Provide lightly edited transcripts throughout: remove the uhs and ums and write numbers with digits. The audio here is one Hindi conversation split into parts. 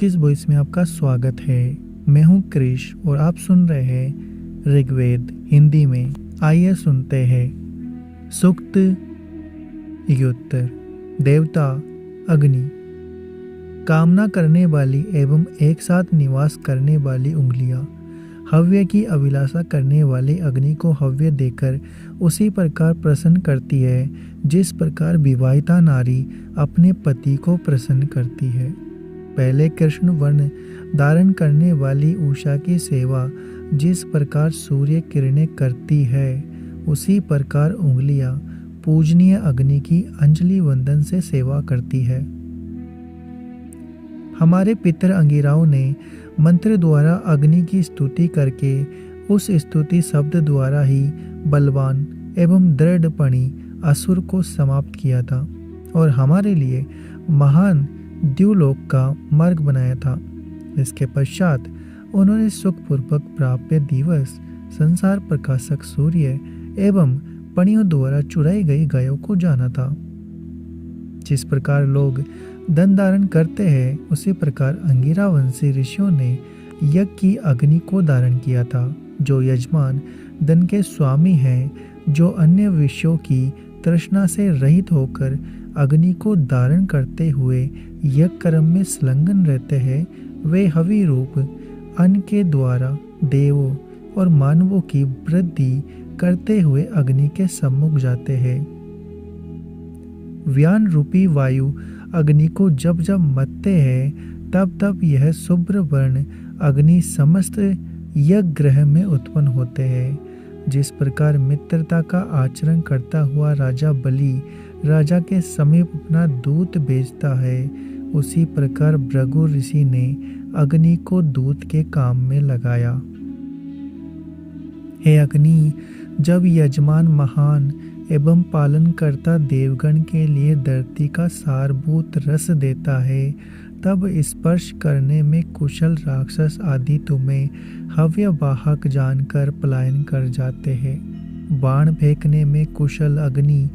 कुकीज वॉइस में आपका स्वागत है। मैं हूं क्रिश और आप सुन रहे हैं ऋग्वेद हिंदी में। आइए सुनते हैं। सूक्त युत्तर। देवता अग्नि। कामना करने वाली एवं एक साथ निवास करने वाली उंगलियां हव्य की अभिलाषा करने वाली अग्नि को हव्य देकर उसी प्रकार प्रसन्न करती है जिस प्रकार विवाहिता नारी अपने पति को प्रसन्न करती है। पहले कृष्ण वर्ण धारण करने वाली उषा की सेवा जिस प्रकार सूर्य किरणें करती है उसी प्रकार उंगलियां पूजनीय अग्नि की अंजलि वंदन से सेवा करती है। हमारे पितर अंगिराओं ने मंत्र द्वारा अग्नि की स्तुति करके उस स्तुति शब्द द्वारा ही बलवान एवं दृढ़पणी असुर को समाप्त किया था और हमारे लिए महान द्युलोक का मार्ग बनाया था। इसके पश्चात उन्होंने सुखपूर्वक प्राप्य दिवस संसार प्रकाशक सूर्य एवं पणियों द्वारा चुराई गई गायों को जाना था। जिस प्रकार लोग धन धारण करते हैं उसी प्रकार अंगिरा वंशी ऋषियों ने यज्ञ की अग्नि को धारण किया था। जो यजमान धन के स्वामी हैं, जो अन्य विषयों की तृष्णा से रहित होकर अग्नि को धारण करते हुए यज्ञ कर्म में संलग्न रहते हैं, वे हवि रूप अन्न के द्वारा देवों और मानवों की वृद्धि करते हुए अग्नि के सम्मुख जाते हैं। व्यान रूपी वायु अग्नि को जब जब मथते हैं तब तब यह शुभ्र वर्ण अग्नि समस्त यज्ञ ग्रह में उत्पन्न होते हैं। जिस प्रकार मित्रता का आचरण करता हुआ राजा बलि राजा के समीप अपना दूत भेजता है, उसी प्रकार भृगु ऋषि ने अग्नि को दूत के काम में लगाया। हे अग्नि, जब यजमान महान एवं पालनकर्ता देवगण के लिए धरती का सारभूत रस देता है, तब स्पर्श करने में कुशल राक्षस आदि तुम्हें हव्यवाहक जानकर पलायन कर जाते हैं। बाण फेंकने में कुशल अग्नि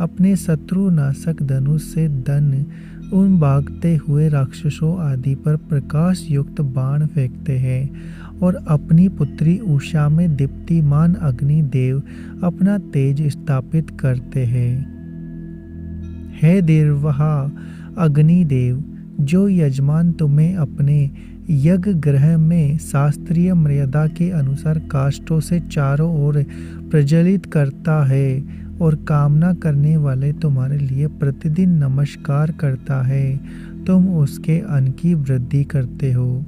अपने शत्रु नाशक धनुष से धन उन भागते हुए राक्षसों आदि पर प्रकाश युक्त बाण फेंकते हैं और अपनी पुत्री उषा में दीप्तिमान अग्निदेव अपना तेज स्थापित करते हैं। हे देवहा अग्निदेव, जो यजमान तुम्हें अपने यज्ञ ग्रह में शास्त्रीय मर्यादा के अनुसार काष्ठों से चारों ओर प्रज्वलित करता है और कामना करने वाले तुम्हारे लिए प्रतिदिन नमस्कार करता है, तुम उसके अन्न की वृद्धि करते हो।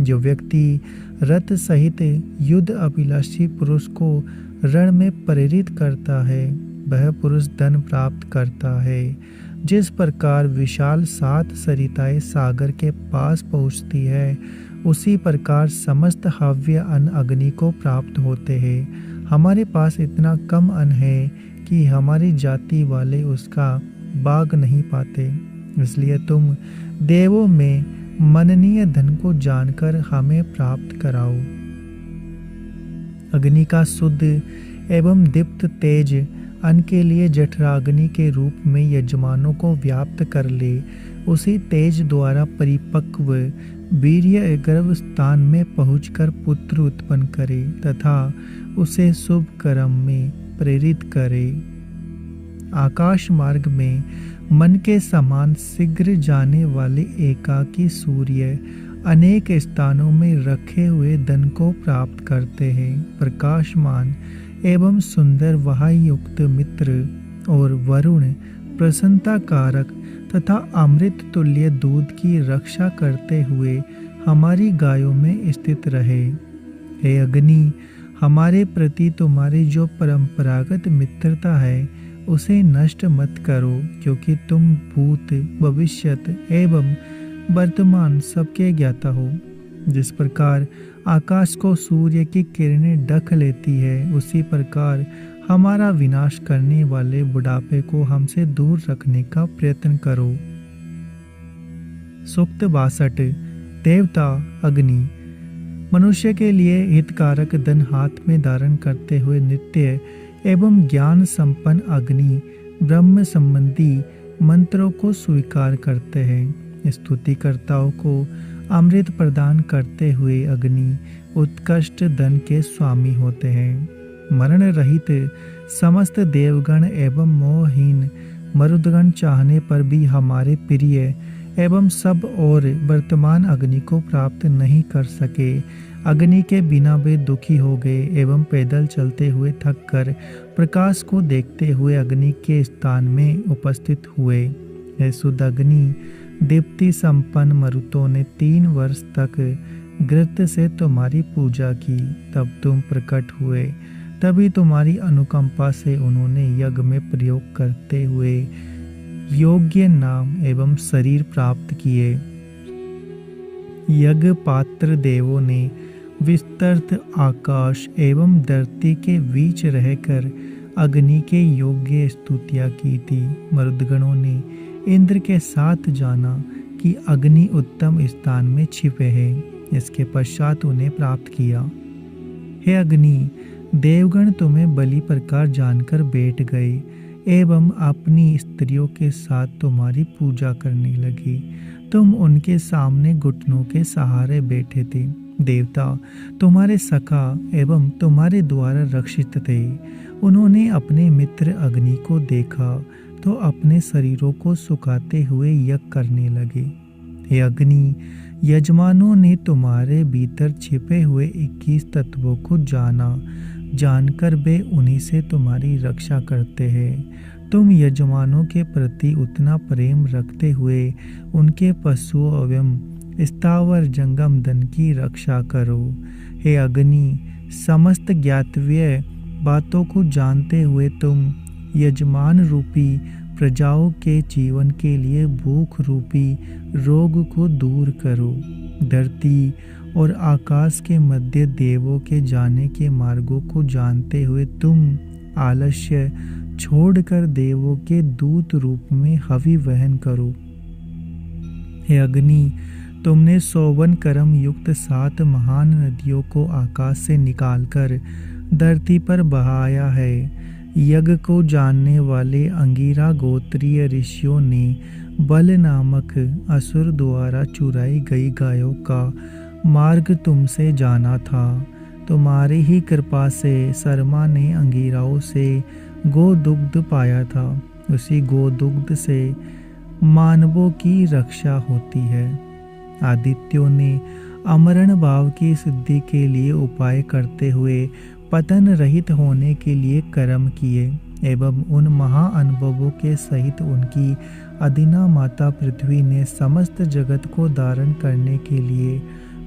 जो व्यक्ति रथ सहित युद्ध अभिलाषी पुरुष को रण में प्रेरित करता है, वह पुरुष धन प्राप्त करता है। जिस प्रकार विशाल 7 सरिताएं सागर के पास पहुँचती है, उसी प्रकार समस्त हव्य अन्न अग्नि को प्राप्त होते हैं। हमारे पास इतना कम अन्न है कि हमारी जाति वाले उसका बाग नहीं पाते, इसलिए तुम देवों में मननीय धन को जानकर हमें प्राप्त कराओ। अग्नि का शुद्ध एवं दीप्त तेज अन्न के लिए जठराग्नि के रूप में यजमानों को व्याप्त कर ले, उसी तेज द्वारा परिपक्व वीर्य गर्भ स्थान में पहुंचकर पुत्र उत्पन्न करे तथा उसे शुभ कर्म में प्रेरित करे। आकाश मार्ग में मन के समान शीघ्र जाने वाले एकाकी सूर्य अनेक स्थानों में रखे हुए धन को प्राप्त करते हैं। प्रकाशमान एवं सुंदर वहायुक्त मित्र और वरुण प्रसन्नता कारक तथा अमृत तुल्य दूध की रक्षा करते हुए हमारी गायों में स्थित रहे। हे अग्नि, हमारे प्रति तुम्हारी जो परंपरागत मित्रता है उसे नष्ट मत करो, क्योंकि तुम भूत भविष्यत एवं वर्तमान सबके ज्ञाता हो। जिस प्रकार आकाश को सूर्य की किरणें ढक लेती है, उसी प्रकार हमारा विनाश करने वाले बुढ़ापे को हमसे दूर रखने का प्रयत्न करो। सूक्त 62। देवता अग्नि। मनुष्य के लिए हितकारक धन हाथ में धारण करते हुए नित्य एवं ज्ञान संपन्न अग्नि ब्रह्म संबंधी मंत्रों को स्वीकार करते हैं। स्तुतिकर्ताओं को अमृत प्रदान करते हुए अग्नि उत्कृष्ट धन के स्वामी होते हैं। मरण रहित समस्त देवगण एवं मोहहीन मरुदगण चाहने पर भी हमारे प्रिय एवं सब और वर्तमान अग्नि को प्राप्त नहीं कर सके। अग्नि के बिना वे दुखी हो गए एवं पैदल चलते हुए थक कर प्रकाश को देखते हुए अग्नि के स्थान में उपस्थित हुए। हे शुद्ध अग्नि, दीप्ति संपन्न मरुतों ने 3 वर्ष तक घृत से तुम्हारी पूजा की, तब तुम प्रकट हुए। तभी तुम्हारी अनुकंपा से उन्होंने यज्ञ में प्रयोग करते हुए योग्य नाम एवं शरीर प्राप्त किए। यज्ञ पात्र देवों ने विस्तृत आकाश एवं धरती के बीच रहकर अग्नि के योग्य स्तुतियाँ की थी। मरुदगणों ने इंद्र के साथ जाना कि अग्नि उत्तम स्थान में छिपे हैं। इसके पश्चात उन्हें प्राप्त किया। हे अग्नि, देवगण तुम्हें बलि प्रकार जानकर बैठ गए एवं अपनी स्त्रियों के साथ तुम्हारी पूजा करने लगी। तुम उनके सामने घुटनों के सहारे बैठे थे। देवता तुम्हारे सखा एवं तुम्हारे द्वारा रक्षित थे। उन्होंने अपने मित्र अग्नि को देखा तो अपने शरीरों को सुखाते हुए यज्ञ करने लगे। हे अग्नि, यजमानों ने तुम्हारे भीतर छिपे हुए 21 तत्वों को जाना, जानकर वे उन्हीं से तुम्हारी रक्षा करते हैं। तुम यजमानों के प्रति उतना प्रेम रखते हुए उनके पशुओं एवं स्थावर जंगम धन की रक्षा करो। हे अग्नि, समस्त ज्ञातव्य बातों को जानते हुए तुम यजमान रूपी प्रजाओं के जीवन के लिए भूख रूपी रोग को दूर करो। धरती और आकाश के मध्य देवों के जाने के मार्गों को जानते हुए तुम आलस्य छोड़कर देवों के दूत रूप में हवि वहन करो। हे अग्नि, तुमने 51 कर्म युक्त 7 महान नदियों को आकाश से निकालकर धरती पर बहाया है। यज्ञ को जानने वाले अंगिरा गोत्रीय ऋषियों ने बल नामक असुर द्वारा चुराई गई गायों का मार्ग तुमसे जाना था। तुम्हारी ही कृपा से शर्मा ने अंगिराओं से गोदुग्ध पाया था। उसी गोदुग्ध से मानवों की रक्षा होती है। आदित्यों ने अमरण भाव की सिद्धि के लिए उपाय करते हुए पतन रहित होने के लिए कर्म किए एवं उन महाअनुभवों के सहित उनकी अदिना माता पृथ्वी ने समस्त जगत को धारण करने के लिए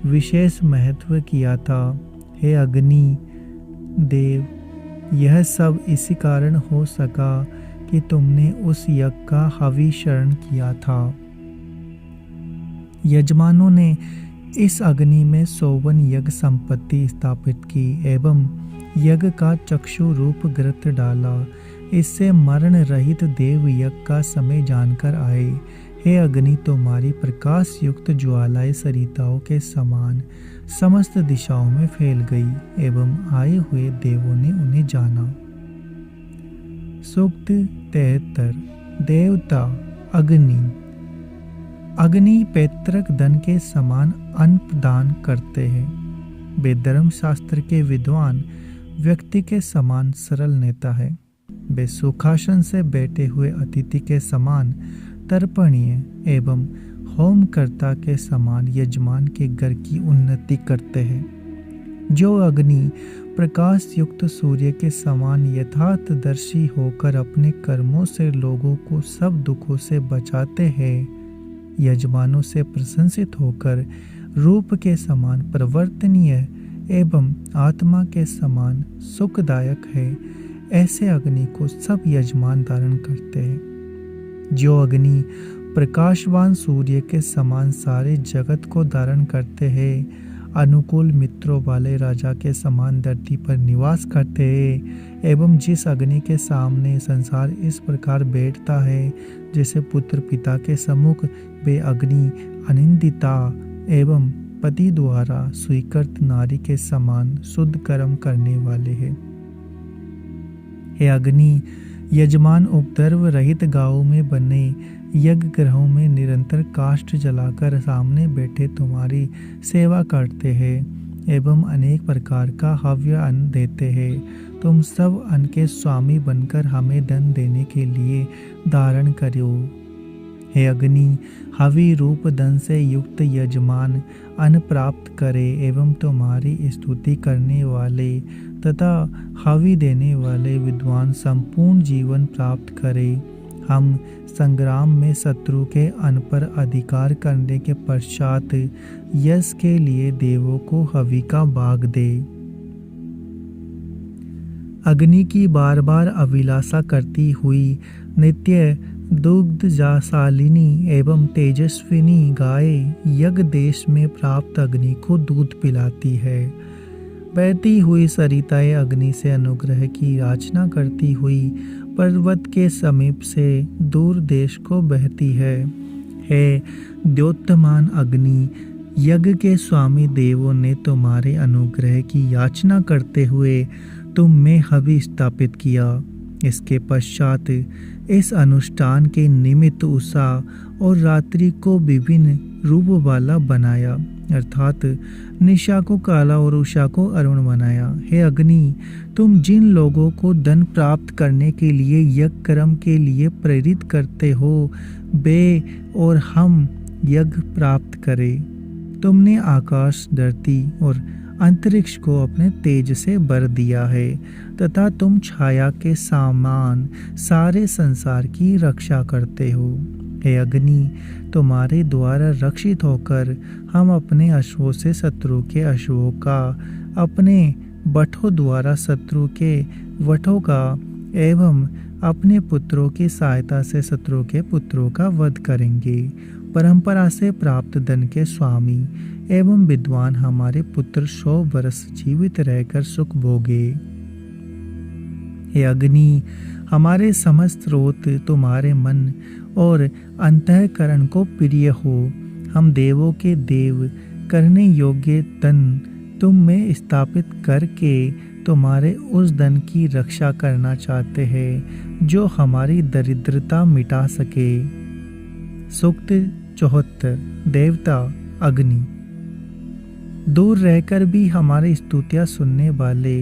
विशेष महत्व किया था। हे अग्नि देव, यह सब इसी कारण हो सका कि तुमने उस यज्ञ का हवि शरण किया था। यजमानों ने इस अग्नि में 51 यज्ञ संपत्ति स्थापित की एवं यज्ञ का चक्षु रूप घृत डाला। इससे मरण रहित देव यज्ञ का समय जानकर आए। हे अग्नि, तुम्हारी प्रकाश युक्त ज्वालाएं सरिताओं के समान समस्त दिशाओं में फैल गई एवं आए हुए देवों ने उन्हें जाना। सूक्त 73। देवता अग्नि। अग्नि पैतृक धन के समान अन्न प्रदान करते हैं। वे धर्मशास्त्र के विद्वान व्यक्ति के समान सरल नेता है। वे सुखासन से बैठे हुए अतिथि के समान तर्पणीय एवं होमकर्ता के समान यजमान के घर की उन्नति करते हैं। जो अग्नि प्रकाश युक्त सूर्य के समान यथार्थदर्शी होकर अपने कर्मों से लोगों को सब दुखों से बचाते हैं, यजमानों से प्रशंसित होकर रूप के समान प्रवर्तनीय एवं आत्मा के समान सुखदायक है, ऐसे अग्नि को सब यजमान धारण करते हैं। जो अग्नि प्रकाशवान सूर्य के समान सारे जगत को धारण करते हैं, अनुकूल मित्रों वाले राजा के समान धरती पर निवास करते हैं एवं जिस अग्नि के सामने संसार इस प्रकार बैठता है जैसे पुत्र पिता के सम्मुख, वे अग्नि अनिंदिता एवं पति द्वारा स्वीकृत नारी के समान शुद्ध कर्म करने वाले हैं। हे अग्नि, यजमान उपद्रव रहित गांवों में बने यज्ञ ग्रहों में निरंतर काष्ठ जलाकर सामने बैठे तुम्हारी सेवा करते हैं एवं अनेक प्रकार का हव्य अन्न देते हैं। तुम सब अन्न के स्वामी बनकर हमें धन देने के लिए धारण करो। हे अग्नि, हवि रूप धन से युक्त यजमान अन्न प्राप्त करे एवं तुम्हारी स्तुति करने वाले तथा हवि देने वाले विद्वान संपूर्ण जीवन प्राप्त करे। हम संग्राम में शत्रु के अन्न पर अधिकार करने के पश्चात यश के लिए देवों को हवि का भाग दे। अग्नि की बार बार अभिलाषा करती हुई नित्य दुग्ध जाशालिनी एवं तेजस्विनी गाय यज्ञ देश में प्राप्त अग्नि को दूध पिलाती है। बहती हुई सरिताएं अग्नि से अनुग्रह की याचना करती हुई पर्वत के समीप से दूर देश को बहती है। हे द्योतमान अग्नि, यज्ञ के स्वामी देवों ने तुम्हारे अनुग्रह की याचना करते हुए तुम में हवि स्थापित किया। इसके पश्चात इस अनुष्ठान के निमित्त उषा और रात्रि को विभिन्न रूप वाला बनाया, अर्थात निशा को काला और उषा को अरुण बनाया। हे अग्नि, तुम जिन लोगों को धन प्राप्त करने के लिए यज्ञ कर्म के लिए प्रेरित करते हो, वे और हम यज्ञ प्राप्त करें। तुमने आकाश, धरती और अंतरिक्ष को अपने तेज से भर दिया है तथा तुम छाया के समान सारे संसार की रक्षा करते हो। हे अग्नि, तुम्हारे द्वारा रक्षित होकर हम अपने अश्वों से शत्रु के अश्वों का, अपने बटों द्वारा शत्रु के वटों का एवं अपने पुत्रों की सहायता से शत्रु के पुत्रों का वध करेंगे। परंपरा से प्राप्त धन के स्वामी एवं विद्वान हमारे पुत्र 100 वर्ष जीवित रहकर सुख भोगे। हे अग्नि, हमारे समस्त स्रोत तुम्हारे मन और अंतःकरण को प्रिय हो। हम देवों के देव करने योग्य धन तुम में स्थापित करके तुम्हारे उस धन की रक्षा करना चाहते हैं जो हमारी दरिद्रता मिटा सके। सूक्त 74। देवता अग्नि, दूर रहकर भी हमारी स्तुतियां सुनने वाले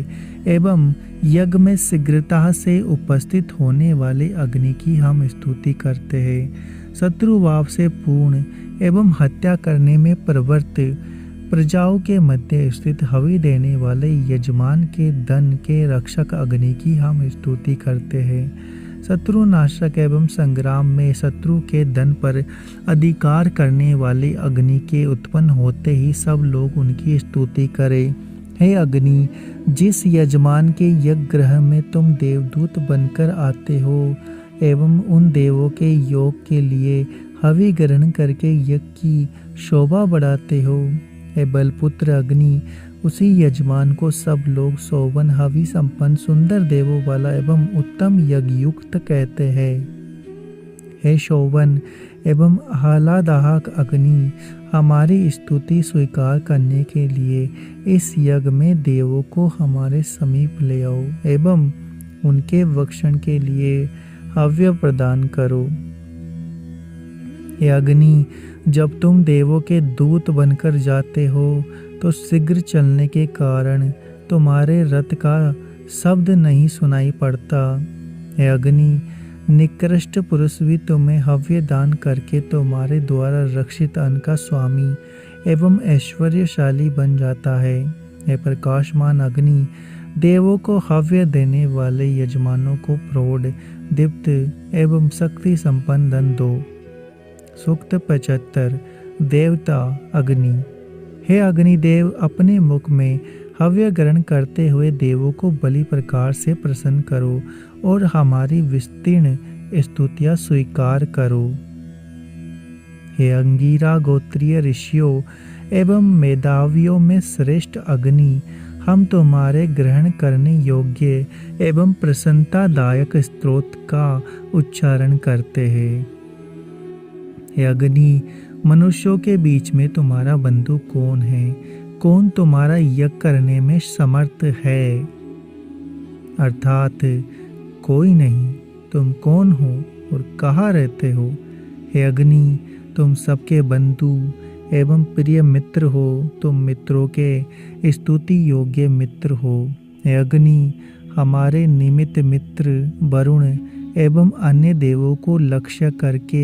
एवं यज्ञ में शीघ्रता से उपस्थित होने वाले अग्नि की हम स्तुति करते हैं। शत्रुभाव से पूर्ण एवं हत्या करने में प्रवृत्त प्रजाओं के मध्य स्थित हवि देने वाले यजमान के धन के रक्षक अग्नि की हम स्तुति करते हैं। शत्रु नाशक एवं संग्राम में शत्रु के धन पर अधिकार करने वाले अग्नि के उत्पन्न होते ही सब लोग उनकी स्तुति करें। हे अग्नि, जिस यजमान के यज्ञ ग्रह में तुम देवदूत बनकर आते हो एवं उन देवों के योग के लिए हवि ग्रहण करके यज्ञ की शोभा बढ़ाते हो, हे बलपुत्र अग्नि, उसी यजमान को सब लोग शोभन हवि संपन्न सुंदर देवों वाला एवं उत्तम यज्ञ युक्त कहते हैं। हे शोभन एवं आह्लादक अग्नि, हमारी स्तुति स्वीकार करने के लिए इस यज्ञ में देवों को हमारे समीप ले आओ एवं उनके भक्षण के लिए हव्य प्रदान करो। हे अग्नि, जब तुम देवों के दूत बनकर जाते हो तो शीघ्र चलने के कारण तुम्हारे रथ का शब्द नहीं सुनाई पड़ता। हे अग्नि, निकृष्ट पुरुष भी तुम्हें हव्य दान करके तुम्हारे द्वारा रक्षित अन्न का स्वामी एवं ऐश्वर्यशाली बन जाता है। हे प्रकाशमान अग्नि, देवों को हव्य देने वाले यजमानों को प्रौढ़, दीप्त एवं शक्ति संपन्न धन दो। सूक्त 75। देवता अग्नि, हे अग्निदेव, अपने मुख में हव्य ग्रहण करते हुए देवों को बलि प्रकार से प्रसन्न करो और हमारी विस्तीर्ण स्तुतियां स्वीकार करो। हे अंगीरा गोत्रीय ऋषियों एवं मेधावियों में श्रेष्ठ अग्नि, हम तुम्हारे ग्रहण करने योग्य एवं प्रसन्नतादायक स्तोत्र का उच्चारण करते हैं। हे अग्नि, मनुष्यों के बीच में तुम्हारा बंधु कौन है? कौन तुम्हारा यज्ञ करने में समर्थ है? अर्थात कोई नहीं। तुम कौन हो और कहाँ रहते हो? हे अग्नि, तुम सबके बंधु एवं प्रिय मित्र हो, तुम मित्रों के स्तुति योग्य मित्र हो। हे अग्नि, हमारे निमित्त मित्र वरुण एवं अन्य देवों को लक्ष्य करके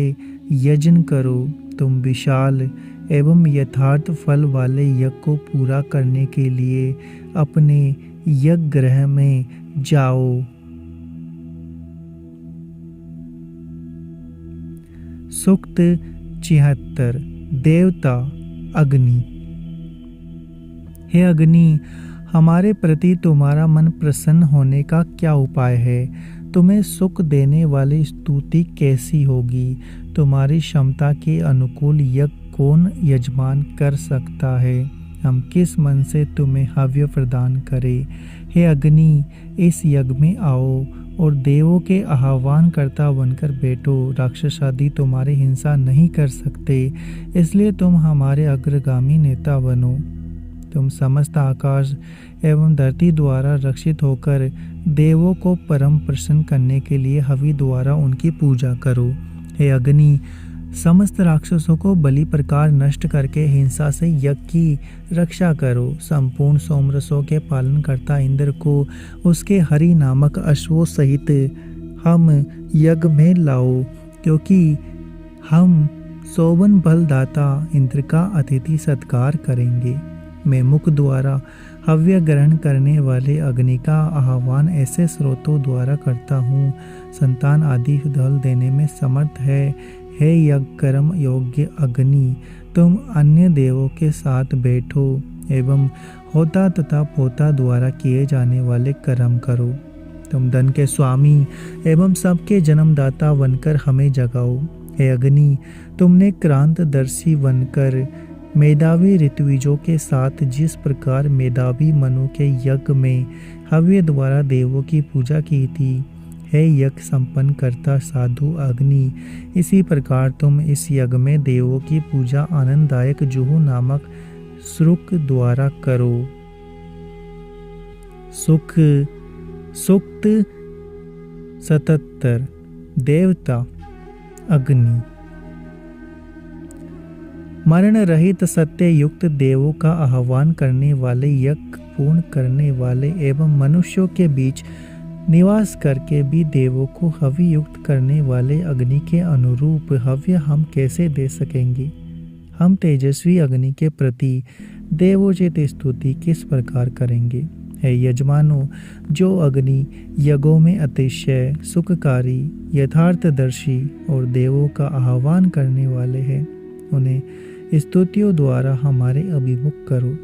यज्ञ करो। तुम विशाल एवं यथार्थ फल वाले यज्ञ को पूरा करने के लिए अपने यज्ञ गृह में जाओ। सूक्त 76। देवता अग्नि। हे अग्नि, हमारे प्रति तुम्हारा मन प्रसन्न होने का क्या उपाय है? तुम्हें सुख देने वाली स्तुति कैसी होगी? तुम्हारी क्षमता के अनुकूल यज्ञ कौन यजमान कर सकता है? हम किस मन से तुम्हें हव्य प्रदान करें? हे अग्नि, इस यज्ञ में आओ और देवों के आह्वान करता बनकर बैठो। राक्षस आदि तुम्हारी हिंसा नहीं कर सकते, इसलिए तुम हमारे अग्रगामी नेता बनो। तुम समस्त आकाश एवं धरती द्वारा रक्षित होकर देवों को परम प्रसन्न करने के लिए हवि द्वारा उनकी पूजा करो। हे अग्नि, समस्त राक्षसों को बलि प्रकार नष्ट करके हिंसा से यज्ञ की रक्षा करो। संपूर्ण सोमरसों के पालन करता इंद्र को उसके हरि नामक अश्वों सहित हम यज्ञ में लाओ, क्योंकि हम सोवन बलदाता इंद्र का अतिथि सत्कार करेंगे। मैं मुख द्वारा हव्य ग्रहण करने वाले अग्नि का आह्वान ऐसे स्रोतों द्वारा करता हूँ। संतान आदि फल देने में समर्थ है। हे यज्ञ कर्म योग्य अग्नि, तुम अन्य देवों के साथ बैठो एवं होता तथा पोता द्वारा किए जाने वाले कर्म करो। तुम धन के स्वामी एवं सबके जन्मदाता बनकर हमें जगाओ। हे अग्नि, तुमने क्रांतदर्शी बनकर मेधावी ऋत्विजों के साथ जिस प्रकार मेधावी मनु के यज्ञ में हव्य द्वारा देवों की पूजा की थी, हे यज्ञ संपन्न करता साधु अग्नि, इसी प्रकार तुम इस यज्ञ में देवों की पूजा आनंददायक जुहू नामक श्रुक द्वारा करो। सूक्त 77। देवता अग्नि। मरण रहित सत्य युक्त देवों का आह्वान करने वाले, यज्ञ पूर्ण करने वाले एवं मनुष्यों के बीच निवास करके भी देवों को हवि युक्त करने वाले अग्नि के अनुरूप हव्य हम कैसे दे सकेंगे? हम तेजस्वी अग्नि के प्रति देवोचित स्तुति किस प्रकार करेंगे? हे यजमानों, जो अग्नि यज्ञों में अतिशय सुखकारी, यथार्थदर्शी और देवों का आह्वान करने वाले हैं, उन्हें स्तुतियों द्वारा हमारे अभिमुख करो।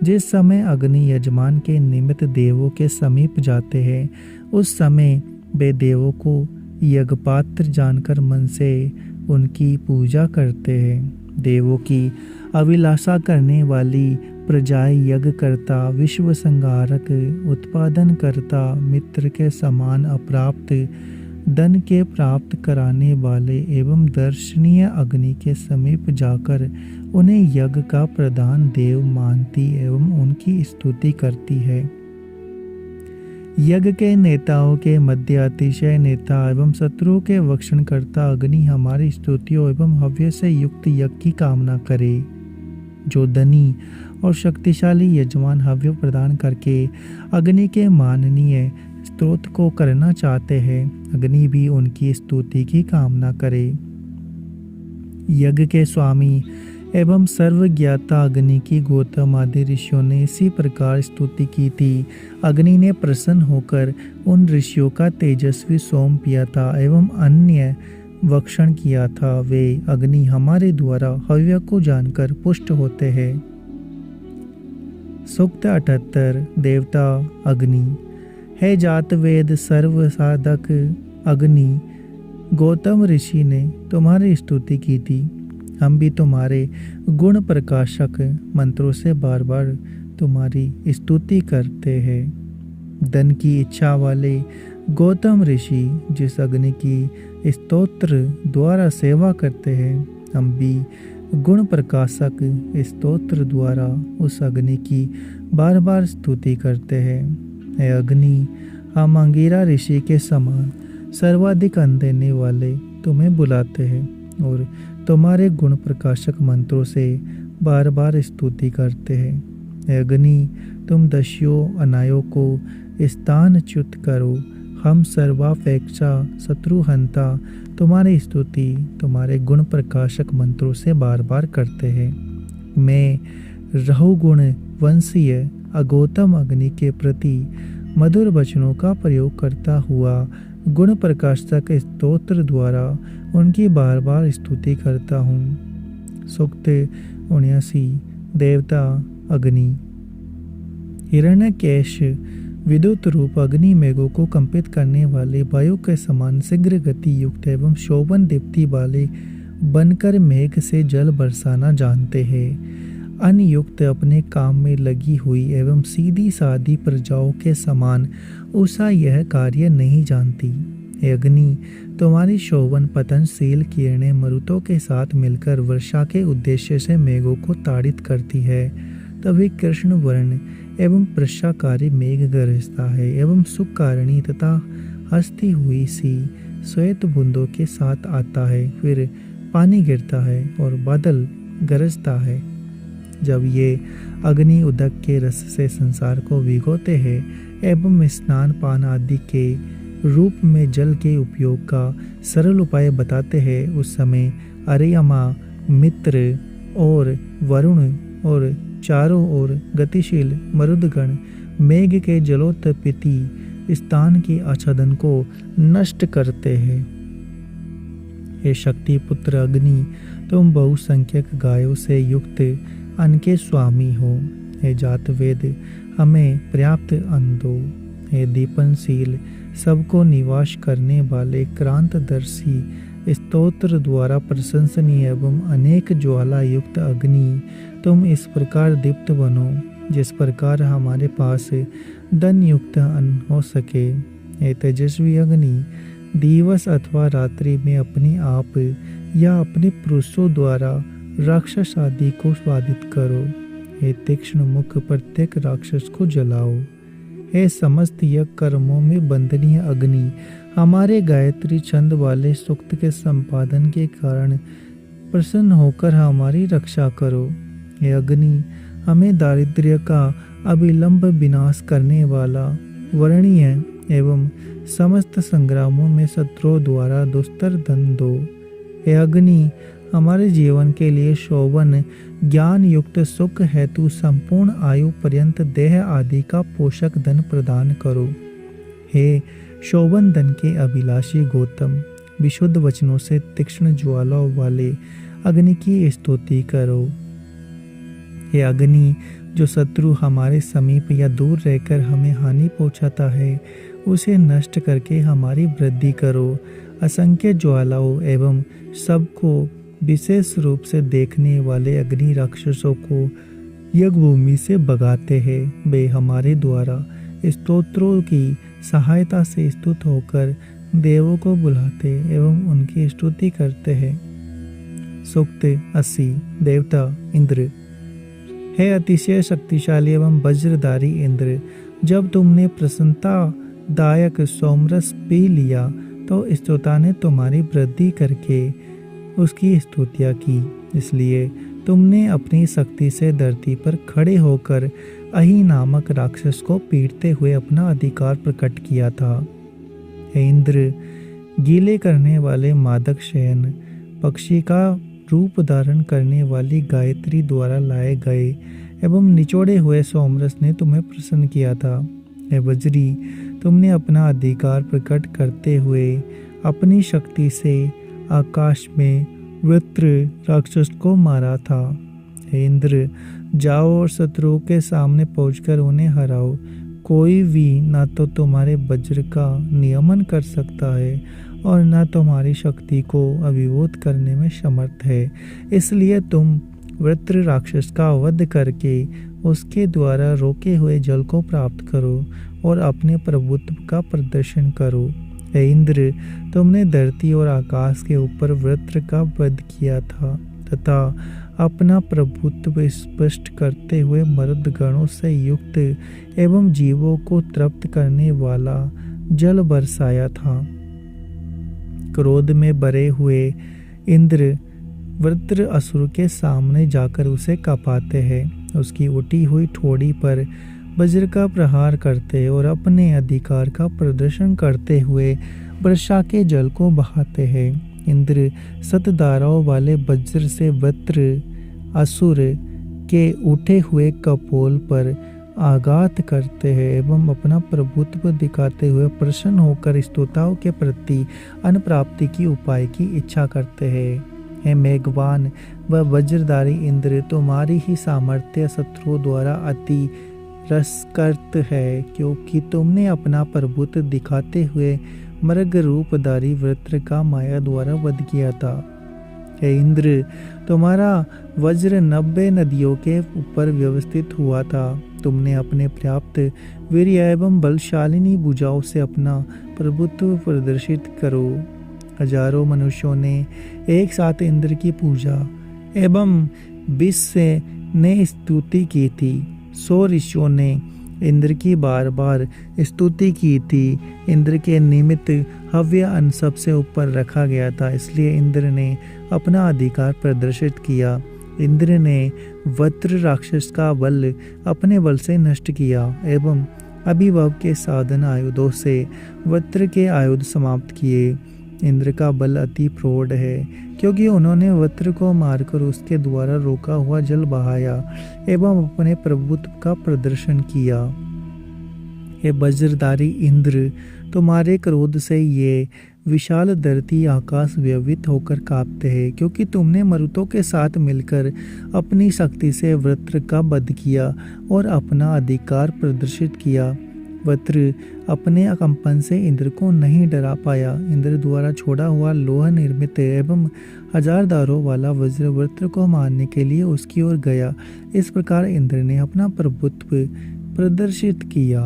जिस समय अग्नि यजमान के निमित्त देवों के समीप जाते हैं, उस समय वे देवों को यज्ञपात्र जानकर मन से उनकी पूजा करते हैं। देवों की अभिलाषा करने वाली प्रजाएं यज्ञ करता, विश्व संहारक, उत्पादन करता, मित्र के समान अप्राप्त, धन के प्राप्त कराने वाले एवं दर्शनीय अग्नि के समीप जाकर उन्हें यज्ञ का प्रधान देव मानती एवं उनकी स्तुति करती है। यज्ञ के नेताओं के मध्य अतिशय नेता एवं शत्रुओं के वक्षण करता अग्नि हमारी स्तुतियों एवं हव्य से युक्त यज्ञ की कामना करे। जो धनी और शक्तिशाली यजमान हव्य प्रदान करके अग्नि के माननीय स्तोत्र को करना चाहते हैं, अग्नि भी उनकी स्तुति की कामना करे। यज्ञ के स्वामी एवं सर्वज्ञाता अग्नि की गौतम आदि ऋषियों ने इसी प्रकार स्तुति की थी। अग्नि ने प्रसन्न होकर उन ऋषियों का तेजस्वी सोम पिया था एवं अन्य वक्षण किया था। वे अग्नि हमारे द्वारा हव्य को जानकर पुष्ट होते हैं। सूक्त 78। देवता अग्नि। हे जात वेद सर्व साधक अग्नि, गौतम ऋषि ने तुम्हारी स्तुति की थी। हम भी तुम्हारे गुण प्रकाशक मंत्रों से बार बार तुम्हारी स्तुति करते हैं। धन की इच्छा वाले गौतम ऋषि जिस अग्नि की स्तोत्र द्वारा सेवा करते हैं, हम भी गुण प्रकाशक स्तोत्र द्वारा उस अग्नि की बार बार स्तुति करते हैं। हे अग्नि, हम अंगिरा ऋषि के समान सर्वाधिक अन्न देने वाले तुम्हें बुलाते हैं। और तुम्हारे गुण प्रकाशक मंत्रों से बार बार स्तुति करते हैं। हे अग्नि, तुम दस्युओं अनायों को स्थानच्युत करो। हम सर्वापेक्षा शत्रुहंता तुम्हारी स्तुति तुम्हारे गुण प्रकाशक मंत्रों से बार बार करते हैं। मैं रहुगुण वंशीय अगौतम अग्नि के प्रति मधुर वचनों का प्रयोग करता हुआ गुण प्रकाशक स्तोत्र द्वारा उनकी बार बार स्तुति करता हूँ। सूक्त 79। देवता अग्नि। हिरण्यकेश विद्युत रूप अग्नि मेघों को कंपित करने वाले वायु के समान शीघ्र गति युक्त एवं शोभन दीप्ति वाले बनकर मेघ से जल बरसाना जानते हैं। अनयुक्त अपने काम में लगी हुई एवं सीधी सादी प्रजाओं के समान उषा यह कार्य नहीं जानती। हे अग्नि, तुम्हारी शोभन पतनशील किरणें मरुतों के साथ मिलकर वर्षा के उद्देश्य से मेघों को ताड़ित करती है। तभी कृष्ण वर्ण एवं प्रशाकारी मेघ गरजता है एवं सुखकारिणी तथा हंसती हुई सी श्वेत बूंदों के साथ आता है। फिर पानी गिरता है और बादल गरजता है। जब ये अग्नि उदक के रस से संसार को भिगोते हैं एवं स्नान पान आदि के रूप में जल के उपयोग का सरल उपाय बताते हैं, उस समय अर्यमा, मित्र और वरुण और चारों ओर गतिशील मरुदगण मेघ के जलोत्पत्ति स्थान की आच्छादन को नष्ट करते हैं। हे शक्ति पुत्र अग्नि, तुम बहुसंख्यक गायों से युक्त अन्न के स्वामी हो। हे जातवेद, हमें पर्याप्त अन्न दो। हे दीपनशील, सबको निवास करने वाले क्रांतदर्शी स्तोत्र द्वारा प्रशंसनीय एवं अनेक ज्वाला युक्त अग्नि, तुम इस प्रकार दीप्त बनो जिस प्रकार हमारे पास धन युक्त अन्न हो सके। हे तेजस्वी अग्नि, दिवस अथवा रात्रि में अपने आप या अपने पुरुषों द्वारा राक्षस आदि को स्वादित करो। हे तीक्ष्ण मुख प्रत्येक राक्षस को जलाओ। हे समस्त यज्ञ कर्मों में बंधनीय अग्नि, हमारे गायत्री छंद वाले सूक्त के संपादन के कारण प्रसन्न होकर हमारी रक्षा करो। हे अग्नि, हमें दारिद्र्य का अविलंब विनाश करने वाला वर्णीय एवं समस्त संग्रामों में शत्रुओं द्वारा दुस्तर धन दो। हे अग्नि, हमारे जीवन के लिए शोभन ज्ञान युक्त सुख हेतु संपूर्ण आयु पर्यंत देह आदि का पोषक धन प्रदान करो। हे शोभन धन के अभिलाषी गौतम, विशुद्ध वचनों से तीक्ष्ण ज्वालाओं वाले अग्नि की स्तुति करो। हे अग्नि, जो शत्रु हमारे समीप या दूर रहकर हमें हानि पहुंचाता है, उसे नष्ट करके हमारी वृद्धि करो। असंख्य ज्वालाओं एवं सबको विशेष रूप से देखने वाले अग्नि राक्षसों को यज्ञभूमि से भगाते हैं। वे हमारे द्वारा स्तोत्रों की सहायता से स्तुत होकर देवों को बुलाते एवं उनकी स्तुति करते हैं। सूक्त 80। देवता इंद्र। हे अतिशय शक्तिशाली एवं वज्रधारी इंद्र, जब तुमने प्रसन्नतादायक सोमरस पी लिया तो स्तोता ने तुम्हारी वृद्धि करके उसकी स्तुतियाँ की। इसलिए तुमने अपनी शक्ति से धरती पर खड़े होकर अहि नामक राक्षस को पीटते हुए अपना अधिकार प्रकट किया था। हे इंद्र, गीले करने वाले मादक शयन पक्षी का रूप धारण करने वाली गायत्री द्वारा लाए गए एवं निचोड़े हुए सोमरस ने तुम्हें प्रसन्न किया था। हे वज्री, तुमने अपना अधिकार प्रकट करते हुए अपनी शक्ति से आकाश में वृत्र राक्षस को मारा था। हे इंद्र, जाओ और शत्रुओं के सामने पहुंचकर उन्हें हराओ। कोई भी ना तो तुम्हारे वज्र का नियमन कर सकता है और न तुम्हारी शक्ति को अभिभूत करने में समर्थ है। इसलिए तुम वृत्र राक्षस का वध करके उसके द्वारा रोके हुए जल को प्राप्त करो और अपने प्रभुत्व का प्रदर्शन करो। हे इंद्र, तुमने धरती और आकाश के ऊपर वृत्र का वध किया था तथा अपना प्रभुत्व स्पष्ट करते हुए मर्द गणों से युक्त एवं जीवों को तृप्त करने वाला जल बरसाया था। क्रोध में भरे हुए इंद्र वृत्र असुर के सामने जाकर उसे कांपाते हैं। उसकी उठी हुई ठोड़ी पर वज्र का प्रहार करते और अपने अधिकार का प्रदर्शन करते हुए वर्षा के जल को बहाते हैं। इंद्र सतधाराओं वाले वज्र से वृत्र असुर के उठे हुए कपोल पर आघात करते हैं एवं अपना प्रभुत्व दिखाते हुए प्रसन्न होकर स्तोताओं के प्रति अन्न प्राप्ति की उपाय की इच्छा करते हैं। हे मेघवान व वज्रधारी इंद्र, तुम्हारी ही सामर्थ्य शत्रुओं द्वारा अति रसकर्त है, क्योंकि तुमने अपना प्रभुत्व दिखाते हुए मृग रूपधारी वृत्र का माया द्वारा वध किया था। हे इंद्र, तुम्हारा वज्र 90 नदियों के ऊपर व्यवस्थित हुआ था। तुमने अपने पर्याप्त वीर्य एवं बलशालिनी भुजाओं से अपना प्रभुत्व प्रदर्शित करो। हजारों मनुष्यों ने एक साथ इंद्र की पूजा एवं विश्व ने स्तुति की थी। 100 ऋषियों ने इंद्र की बार बार स्तुति की थी। इंद्र के निमित्त हव्य अन्न सबसे ऊपर रखा गया था, इसलिए इंद्र ने अपना अधिकार प्रदर्शित किया। इंद्र ने वृत्र राक्षस का बल अपने बल से नष्ट किया एवं अभिभव के साधन आयुधों से वृत्र के आयुध समाप्त किए। इंद्र का बल अति प्रौढ़ है, क्योंकि उन्होंने वृत्र को मारकर उसके द्वारा रोका हुआ जल बहाया एवं अपने प्रभुत्व का प्रदर्शन किया। हे वज्रधारी इंद्र, तुम्हारे क्रोध से ये विशाल धरती आकाश व्यवित होकर कांपते हैं, क्योंकि तुमने मरुतों के साथ मिलकर अपनी शक्ति से वृत्र का वध किया और अपना अधिकार प्रदर्शित किया। वृत्र अपने कंपन से इंद्र को नहीं डरा पाया। इंद्र द्वारा छोड़ा हुआ लोह निर्मित एवं 1000 दारों वाला वज्र वृत्र को मारने के लिए उसकी ओर गया। इस प्रकार इंद्र ने अपना प्रभुत्व प्रदर्शित किया।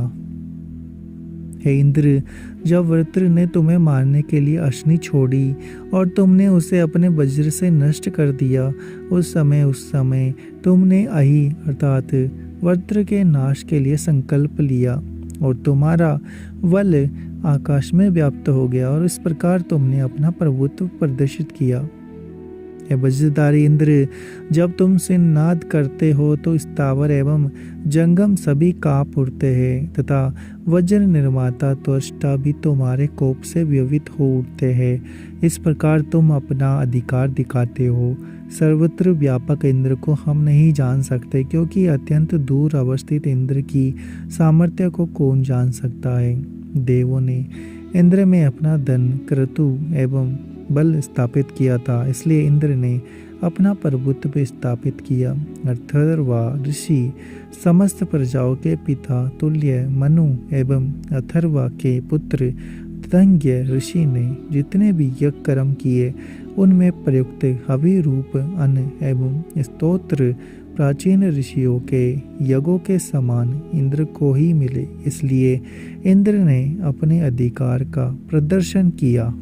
हे इंद्र, जब वृत्र ने तुम्हें मारने के लिए अश्नि छोड़ी और तुमने उसे अपने वज्र से नष्ट कर दिया, उस समय तुमने अहि अर्थात वृत्र के नाश के लिए संकल्प लिया और तुम्हारा बल आकाश में व्याप्त हो गया और इस प्रकार तुमने अपना प्रभुत्व प्रदर्शित किया। हे वज्रधारी इंद्र, जब तुम सिंहनाद करते हो तो स्थावर एवं जंगम सभी कांप उठते हैं तथा वज्र निर्माता त्वष्टा भी तुम्हारे कोप से व्यवित हो उठते हैं। इस प्रकार तुम अपना अधिकार दिखाते हो। सर्वत्र व्यापक इंद्र को हम नहीं जान सकते, क्योंकि अत्यंत दूर अवस्थित इंद्र की सामर्थ्य को कौन जान सकता है। देवों ने इंद्र में अपना धन क्रतु एवं बल स्थापित किया था, इसलिए इंद्र ने अपना प्रभुत्व स्थापित किया। अथर्वा ऋषि समस्त प्रजाओं के पिता तुल्य मनु एवं अथर्वा के पुत्र तंग्य ऋषि ने जितने भी यज्ञ कर्म किए, उनमें प्रयुक्त हवि रूप अन्न एवं स्तोत्र प्राचीन ऋषियों के यज्ञों के समान इंद्र को ही मिले, इसलिए इंद्र ने अपने अधिकार का प्रदर्शन किया।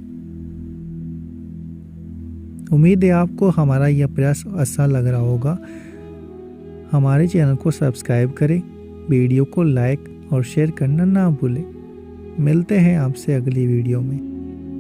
उम्मीद है आपको हमारा यह प्रयास अच्छा लग रहा होगा। हमारे चैनल को सब्सक्राइब करें, वीडियो को लाइक और शेयर करना ना भूलें। मिलते हैं आपसे अगली वीडियो में।